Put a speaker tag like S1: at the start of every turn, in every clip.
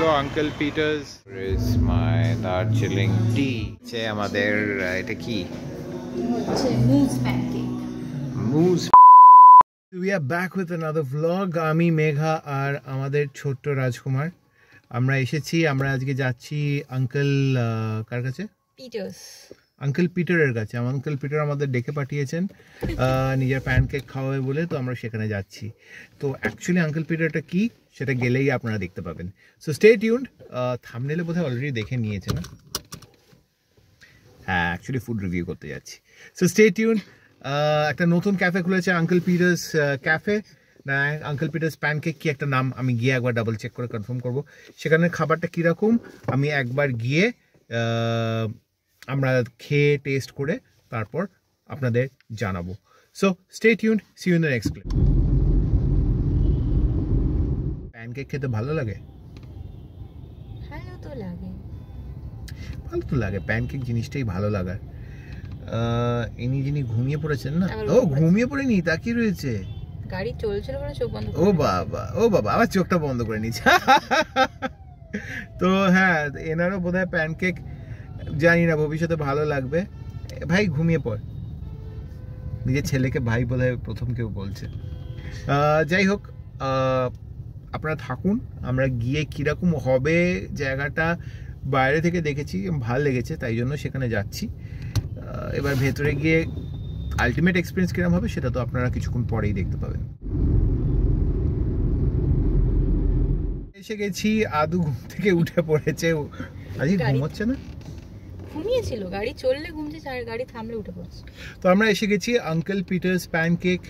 S1: হলো uncle Peter's. Is my Darjeeling tea। আমাদের এটা কি?
S2: হচ্ছে mousse pancake.
S1: Mousse. We are back with another vlog। আমি মেঘা আর আমাদের ছোট্ট রাজকুমার আমরা এসেছি। আমরা আজকে যাচ্ছি আঙ্কেল কার কাছে? পিটার্স। আঙ্কেল পিটারের কাছে। আঙ্কেল পিটার আমাদের ডেকে পাঠিয়েছেন নিজের প্যানকেক খাওয়াবে বলে, তো আমরা সেখানে যাচ্ছি। তো অ্যাকচুয়ালি আঙ্কেল পিটারটা কি সেটা গেলেই আপনারা দেখতে পাবেন। So stay tuned. থাম্বনেলে বোধহয় অলরেডি দেখে নিয়েছে না? হ্যাঁ, অ্যাকচুয়ালি ফুড রিভিউ করতে যাচ্ছি। So stay tuned. একটা নতুন ক্যাফে খুলেছে আঙ্কেল পিটার্স ক্যাফে, না আঙ্কেল পিটার্স প্যানকেক কি একটা নাম, আমি গিয়ে একবার ডাবল চেক করে কনফার্ম করব। সেখানে খাবারটা কীরকম আমি একবার গিয়ে আমরা খেয়ে টেস্ট করে তারপর আপনাদের জানাবো। So stay tuned, see you in the next clip. Pancake খেতে ভালো লাগে?
S2: ভালো তো লাগে,
S1: ভালো তো লাগে, প্যানকেক জিনিসটাই ভালো লাগার। ইনি যিনি ঘুমিয়ে পড়েছেন না? ও ঘুমিয়ে পড়েনি, তা কি রয়েছে?
S2: গাড়ি চলছিল বলে চোখ বন্ধ।
S1: ও বাবা, ও বাবা, আবার চোখটা বন্ধ করে নিচ্ছে। তো হ্যাঁ, এনারও বোধহয় প্যানকেক জানি না ভবিষ্যতে ভালো লাগবে। ভাই ঘুমিয়ে পড়। নিজের ছেলেকে ভাই বোধহয় প্রথম কেউ বলছে। যাই হোক, আপনারা থাকুন, আমরা গিয়ে কীরকম হবে জায়গাটা বাইরে থেকে দেখেছি, ভালো লেগেছে তাই জন্য সেখানে যাচ্ছি। এবার ভেতরে গিয়ে আলটিমেট এক্সপিরিয়েন্স কিরকম হবে সেটা তো আপনারা কিছুক্ষণ পরেই দেখতে পাবেন। এসে গেছি, আদু ঘুম থেকে উঠে পড়েছে। আজকে ঘুমোচ্ছে না,
S2: ঘুমিয়েছিল। গাড়ি চললে ঘুমছে, আর গাড়ি থামলে উঠে পড়ছে।
S1: তো আমরা এসে গেছি আঙ্কেল পিটার্স প্যানকেক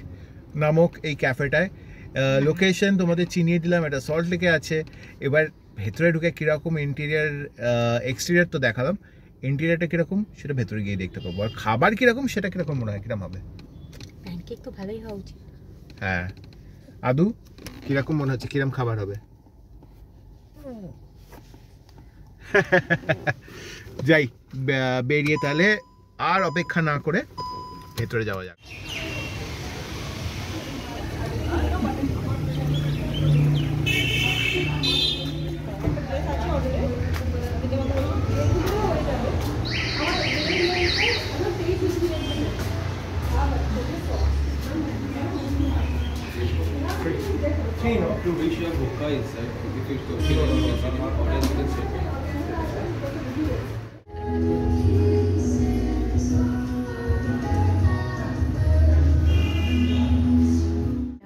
S1: নামক এই ক্যাফেটায়। লোকেশন তোমাদের চিনিয়ে দিলাম, এটা সল্ট লেকে আছে। এবার ভেতরে ঢুকে কীরকম ইন্টেরিয়ার এক্সটেরিয়ার তো দেখালাম, ইন্টেরিয়ারটা কীরকম সেটা ভেতরে গিয়ে দেখতে পাবো। আর খাবার কীরকম সেটা কীরকম মনে হয়, কীরকম হবে?
S2: প্যানকেক তো ভালোই হওয়া উচিত।
S1: হ্যাঁ, আদু কীরকম মনে হচ্ছে, কীরকম খাবার হবে? যাই বেরিয়ে, তাহলে আর অপেক্ষা না করে ভেতরে যাওয়া যাক।
S3: To reach your hookah inside, if it's okay, or you can sit.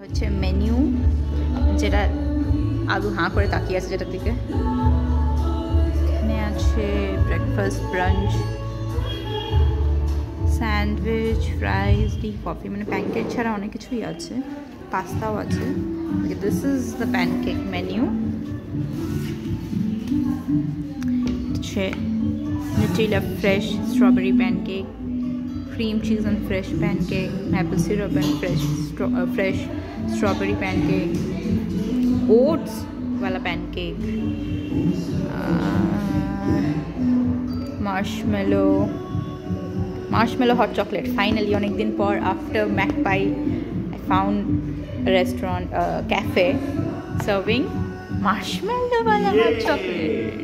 S2: হচ্ছে মেনু, যেটা আলু হাঁ করে তাকিয়ে আছে যেটার দিকে। এখানে আছে ব্রেকফাস্ট, ব্রাঞ্চ, স্যান্ডউইচ, ফ্রাইজ, টি, কফি, মানে প্যানকেক ছাড়া অনেক কিছুই আছে, পাস্তাও আছে। This is the pancake menu. হচ্ছে Nutella fresh strawberry pancake, cream cheese and fresh pancake, maple syrup and fresh strawberry pancake, oats wala pancake, marshmallow hot chocolate. Finally, onek din por after Magpie, I found a restaurant, cafe serving marshmallow wala hot chocolate.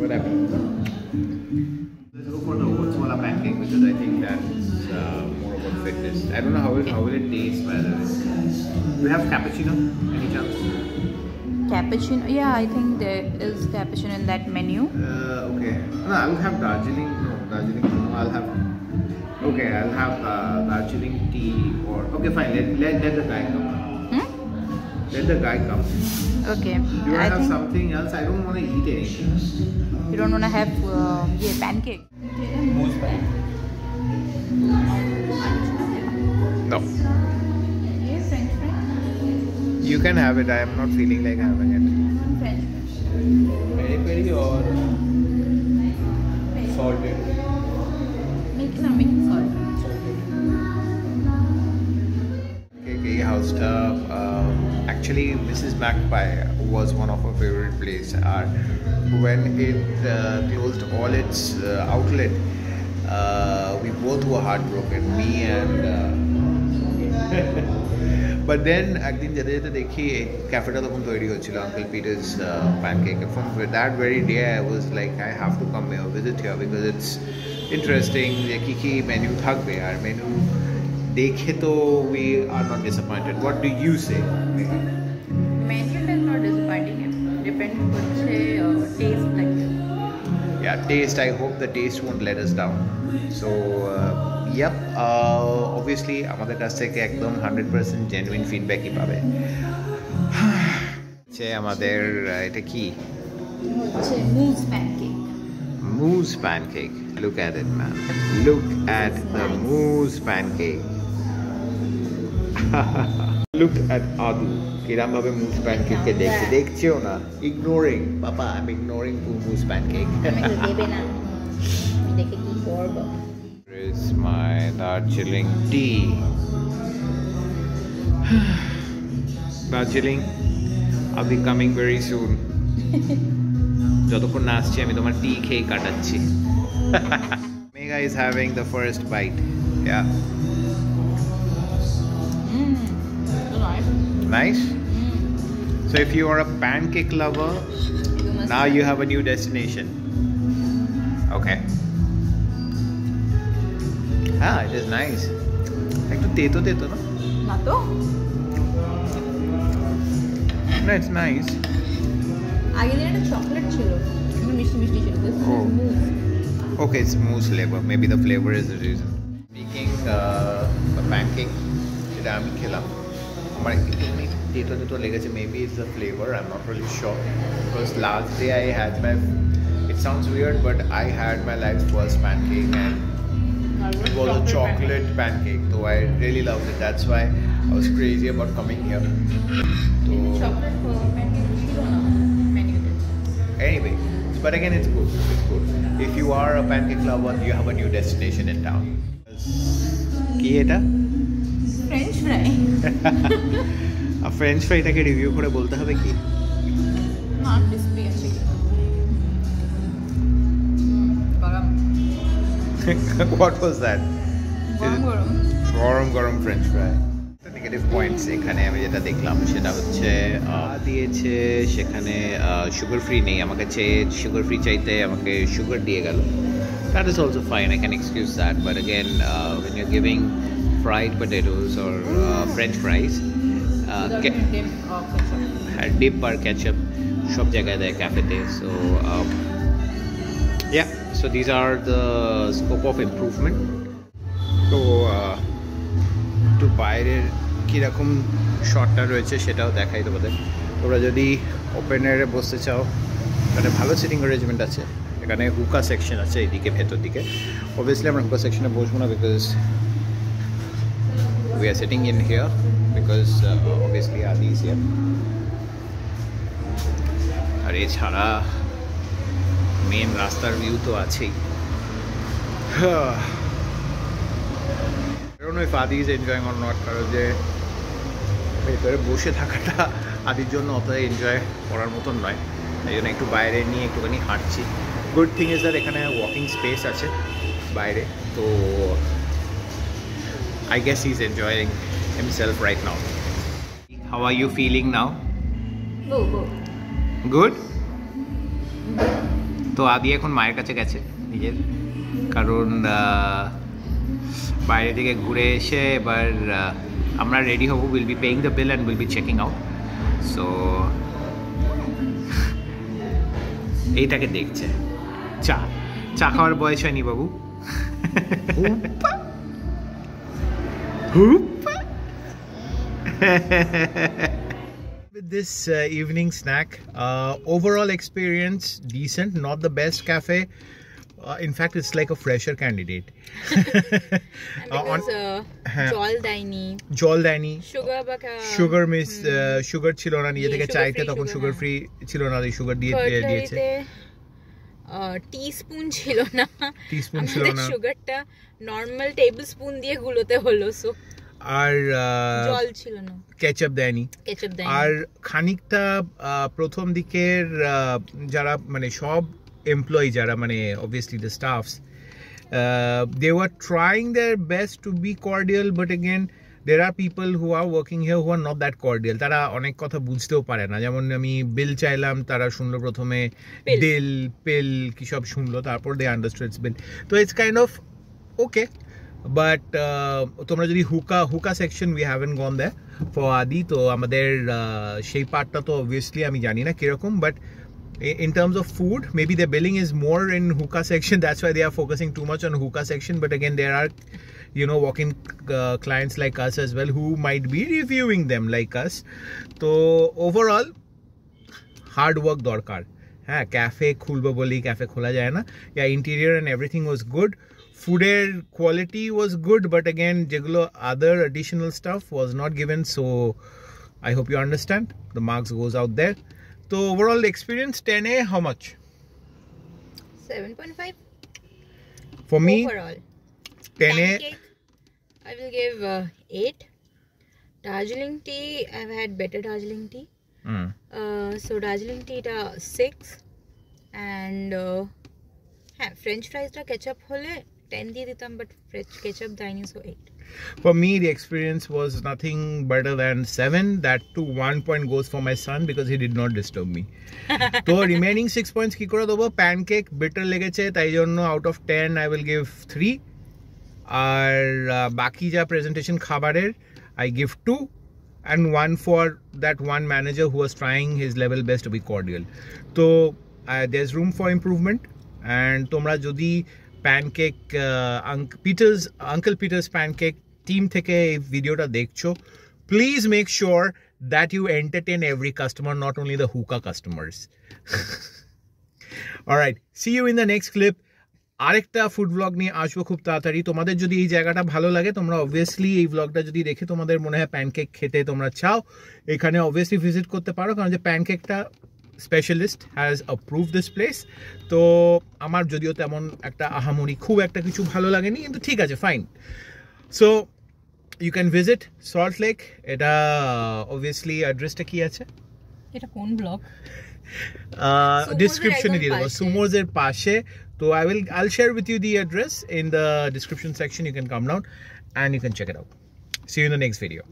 S1: What happened? Let's go for the oats wala pancake because I think that's more about fitness. I don't know how will it taste by the way. Do you have cappuccino? Any chance?
S2: Cappuccino? Yeah, I think there is cappuccino in that menu.
S1: Okay. No, I'll have Darjeeling. No, Darjeeling. No, I'll have. Okay, I'll have Darjeeling tea or. Okay, fine. Let the guy come. Let the guy come.
S2: Okay.
S1: You want to have something else? I don't want to eat anything.
S2: You don't want to have pancake?
S3: Moose pancake.
S1: No.
S2: Yes, French fries.
S1: You can have it. I am not feeling like having it.
S2: French
S3: Peri peri or salted?
S2: fries. Make salt.
S1: Okay, house stuff. Actually, Mrs. Magpie was one of our favorite places. When it closed all its outlet, we both were heartbroken. Me and but then একদিন যেতে যেতে দেখি এই ক্যাফেটা তখন তৈরি হচ্ছিল, uncle Peter's pancake. From that very day I was like I have to come here, visit here, because it's interesting যে কী কী মেনু থাকবে, আর মেনু দেখে তো we are not disappointed. What do you say?
S2: মেনুটা নট ডিসঅ্যাপয়েন্টিং, ডিপেন্ড করছে taste লাগে।
S1: Yeah, taste. I hope the taste won't let us down. So, yep. Obviously, আমাদের কাছ থেকে একদম 100% genuine feedback-ই পাবে। আমাদের এটা কি?
S2: হচ্ছে mousse pancake.
S1: Mousse pancake. Look at it, man. Look at the mousse pancake. Look at Adu. কিরম ভাবে mousse pancake কে দেখছে, দেখছেও না, ignoring. Papa, I'm ignoring mousse pancake.
S2: আমাকে দেবে না, আমি দেখে কি করব।
S1: Here is my Darjeeling tea. Darjeeling, I'll be coming very soon. যতক্ষণ না আসছি আমি তোমার টি খেয়ে কাটাচ্ছি। Mega is having the first bite. Yeah. Nice. So if you are a pancake lover, now you have a new destination. Okay. Ah, it is nice. একটু তেতো তেতো না?
S2: না তো,
S1: No, it's nice.
S2: আগে দিন একটা চকলেট ছিল, মিষ্টি মিষ্টি ছিল।
S1: Oh. Okay, it's mousse flavor. Maybe the flavor is the reason. Making a pancake, যেটা আমি খেলাম, আমার একটু তেতো তেতো লেগেছে। Maybe it's the flavor. I'm not really sure. Because last day I had my. It sounds weird, but I had my life's first pancake, and it was a chocolate pancake. So I really loved it. That's why I was crazy about coming here. So
S2: chocolate pancake ছিল না মেনুতে।
S1: anyway, but again, it's good. It's good. If you are a pancake lover, you have a new destination in town. কি এটা?
S2: French fry.
S1: French ফ্রাইটাকে review করে বলতে হবে কি?
S2: Not crispy আছে, গরম
S1: What was that?
S2: গরম গরম।
S1: গরম গরম ফ্রেঞ্চ ফ্রাই। নেগেটিভ পয়েন্টস এখানে আমি যেটা দেখলাম সেটা হচ্ছে দিয়েছে সেখানে সুগার ফ্রি নেই, আমাকে সুগার ফ্রি চাইতে আমাকে সুগার দিয়ে গেল। That is also fine, I can excuse that, but again when you're giving fried potatoes or french fries, dip or ketchup সব জায়গায় দেয় ক্যাফেতে। So yeah, so these are the scope of improvement. তো একটু বাইরের কীরকম শটটা রয়েছে সেটাও দেখাই তোমাদের। তোমরা যদি ওপেন এয়ারে বসতে চাও, এখানে ভালো সিটিং অ্যারেঞ্জমেন্ট আছে। এখানে হুকা সেকশন আছে এইদিকে ভেতর দিকে। অবভিয়াসলি আমরা হুকা সেকশনে বসবো না, because we are sitting in here, because obviously Adi is here. আর এছাড়া মেন রাস্তার ভিউ তো আছেই। I don't know if Adi is enjoying or not, কারণ যে ভেতরে বসে থাকাটা আদির জন্য অত এনজয় করার মতন নয়, তাই জন্য একটু বাইরে নিয়ে একটুখানি হাঁটছি। গুড থিং ইজ দ্যাট এখানে ওয়াকিং স্পেস আছে বাইরে, তো I guess he's enjoying himself right now. How are you feeling now? Good? তো আদি এখন মায়ের কাছে গেছে নিজের, কারণ বাইরে থেকে ঘুরে এসে এবার আমরা রেডি হব। Will be paying the Bill and will be checking out. So এইটাকে দেখছে। চা খাওয়ার বয়স হয়নি বাবু। With this evening snack, overall experience decent, not the best cafe. In fact, it's like a fresher candidate. জল দেয়নি, সুগার মিস, সুগার ছিল না, নিজে থেকে চাইতে তখন সুগার ফ্রি ছিল না, সুগার দিয়ে দিয়েছে।
S2: টিস্পুন ছিল না, সুগারটা নরমাল টেবিল স্পুন দিয়ে গুলোতে হলো। সো
S1: আর
S2: জল ছিল না,
S1: কেচাপ দেয়নি। আর খানিকটা প্রথম দিকের যারা মানে সব এমপ্লয়ি যারা মানে obviously the staffs, they were trying their best to be cordial, but again there are people who are working here who are not that cordial. তারা অনেক কথা বুঝতেও পারে না, যেমন আমি বিল চাইলাম, তারা শুনলো প্রথমে দিল পিল কি সব শুনলো, তারপর they understood it's bill. তো it's kind of okay. But তোমরা যদি হুকা section we haven't gone there for Adi, তো আমাদের সেই পার্টটা তো obviously আমি জানি না কিরকম, but in terms of food, maybe the billing is more in hookah section, that's why they are focusing too much on hookah section. But again, there are, you know, walk-in clients like us as well who might be reviewing them like us. So overall, hard work dorkar. হ্যাঁ, cafe খুলবো বলি cafe খোলা যায় না. Yeah, interior and everything was good. Fooder quality was good, but again, যেগুলো other additional stuff was not given. So I hope you understand. The marks goes out there. So overall experience 10A, how much?
S2: 7.5
S1: For me,
S2: overall.
S1: 10A.
S2: Pancake, I will give 8. Darjeeling tea, I've had better Darjeeling tea. So Darjeeling tea ta 6, and French fries ta ketchup hole 10 দিয়ে দিতাম, but French ketchup দাইনি, so 8.
S1: For me, the experience was nothing better than 7. That too, 1 point goes for my son because he did not disturb me. So remaining 6 points কি করে দেবো? Pancake bitter লেগেছে, তাই জন্য out of 10 I will give 3. আর বাকি যা presentation খাবারের I give 2, and 1 for that one manager who was trying his level best to be cordial. So there's room for improvement. And তোমরা যদি pancake Uncle Peter's pancake team থেকে এই ভিডিওটা দেখছো, please make sure that you entertain every customer, not only the hookah customers. Alright, see you in the next clip. আরেকটা food blog নিয়ে আসবো খুব তাড়াতাড়ি. তোমাদের যদি এই জায়গাটা ভালো লাগে, তোমরা অবভিয়াসলি এই ব্লগটা যদি দেখে তোমাদের মনে হয় প্যানকেক খেতে তোমরা চাও, এখানে অবভিয়াসলি ভিজিট করতে পারো, কারণ যে প্যানকেকটা specialist has approve this place. তো আমার যদিও তেমন একটা আহামরি খুব একটা কিছু ভালো লাগেনি, কিন্তু ঠিক আছে, fine. So you can visit Salt Lake. এটা অবভিয়াসলি অ্যাড্রেসটা কি আছে,
S2: এটা কোন ব্লগ?
S1: ডিসক্রিপশনে দিয়ে দেবো, সুমোজ এর পাশে. তো I'll share with you the address in the description section. You can come down and you can check it out. See you in the next video.